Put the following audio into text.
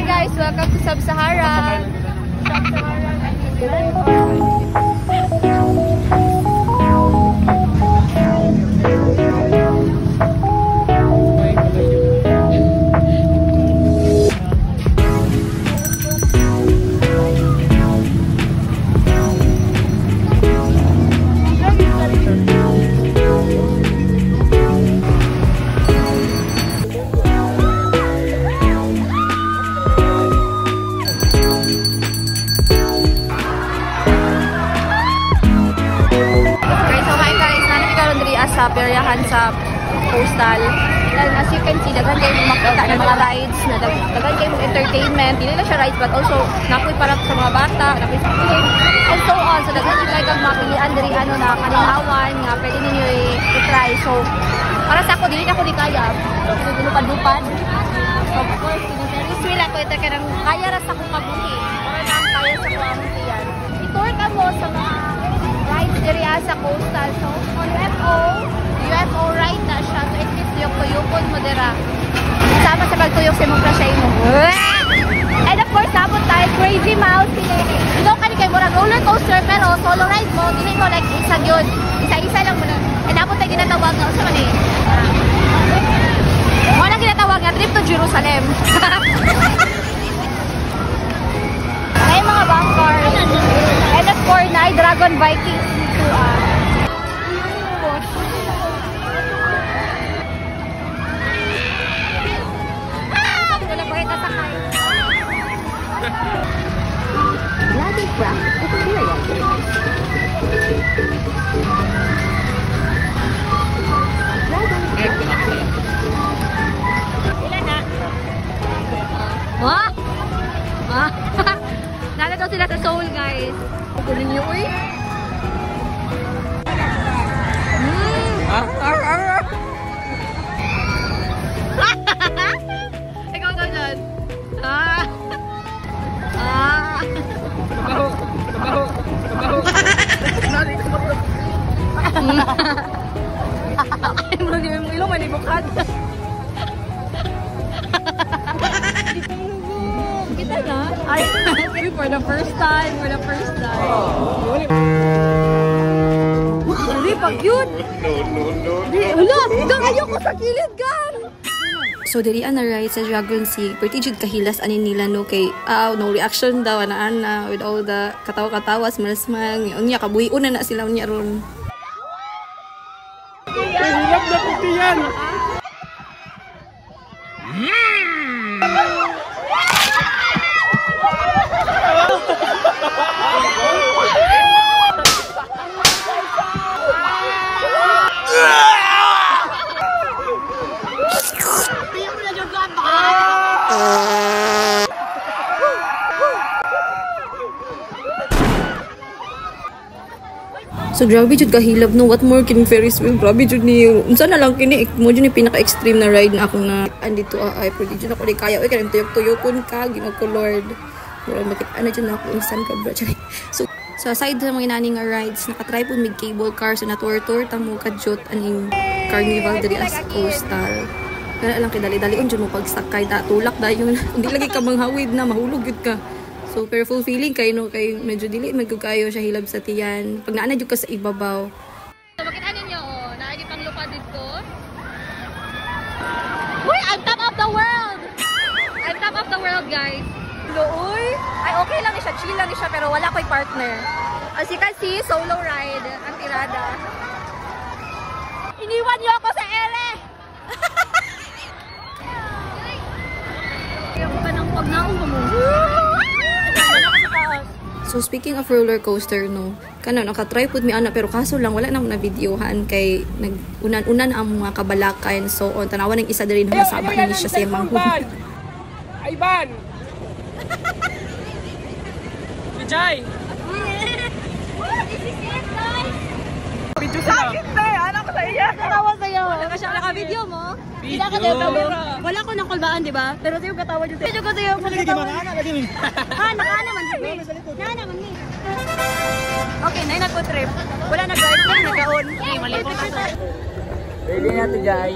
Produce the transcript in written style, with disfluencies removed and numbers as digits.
guys, welcome to Sub-Sahara. Sa peryahan sa coastal. And as you can see, daghan kayo makita ng mga rides, daghan kayo entertainment. Hindi na siya rides, but also nakoy para sa mga bata, nakoy sa kids, and so on. So daghan kayo kag mapilian diri ano na kaningawan nga pwede ninyo i-try. So para sa ako, dili na ako di kaya. Lupad-lupad. So of course, very sweet ako ito kaya kaya ra sa akong kabuhi. Para na ang kaya sa kabuhi yan. I-tour ka mo sa mga rides diri sa coastal. So on UFO ride na siya. So it is tuyok-tuyokon mo dira. Sama sa pagtuyok sa mong krasya mo. And of course, napon tayo Crazy Mouse. Ikaw ka ni kayo murag roller coaster pero solo ride mo. Dili mo like isa yun. Isa-isa lang mo na. And napon tayo ginatawag nga. Usa man eh. Wala ginatawag nga trip to Jerusalem. May mga bunkers. And of course, na Dragon Viking dito Bloody crap experience. Ilan na? Wah! Nala daw sila sa Seoul, guys. Kunin niyo, uy. Ikaw daw dyan. Kabaho. Ay, murag yung ilong, manibukad. Kita na? Ay, for the first time. Dali, pag yun. No. Hala, ayoko sa kilid, gan. So diri na ride sa Dragon Sea, pretty jud kahilas ani nila no kay no reaction daw ana with all the katawa-katawa, smile unya kabuhi-una na sila unya ron. Hirap na pitiyan. So grabe jud kahilab no, what more kining Ferris wheel, grabe jud ni unsa na lang kini mo jud ni pinaka-extreme na ride na ako na andito ay pretty jud ako di kaya oy kanang tuyok-tuyokon ka Ginoo ko Lord. Pero bakit ana jud na ako insan ka bro. So aside sa mga inani nga rides, nakatry pud mig cable car so na-tour ta mo kadjot aning carnival diri as coastal. Kana lang kay dali-dalion jud mo pagsakay ta tulak dayon hindi lagi ka manghawid na mahulog jud ka. So, pero fulfilling kayo, no? Kayo medyo dili, magkukayo siya hilab sa tiyan. Pag naana dyan ka sa ibabaw. So, makita ninyo, oh, naagi pang lupa dito. Uy, I'm top of the world! I'm top of the world, guys. Uy, ay okay lang siya, chill lang siya, pero wala ko'y partner. As you can see, solo ride, ang tirada. Iniwan niyo ako sa ere! Kaya ko ka nang pagnaong mo. So speaking of roller coaster no, kana naka-try pud mi ana pero kaso lang wala na mo na videohan kay nag-unan-unan ang mga kabalakan so on tanawan ng isa diri na masaba ni siya sa manghud. Ayban. Vijay. Video sa. Ana ko sa iya. Katawa sa iyo. Wala siya naka-video mo. Kita ka dito. Wala ko nang kulbaan, di ba? Pero sayo katawa dito. Sayo ko sayo. Nakaana man dito. Nakaana man ni. Okay, nay nagpo-trip. Wala nag-girlfriend, nag-on. Mali po ka. Ready na to, Jai.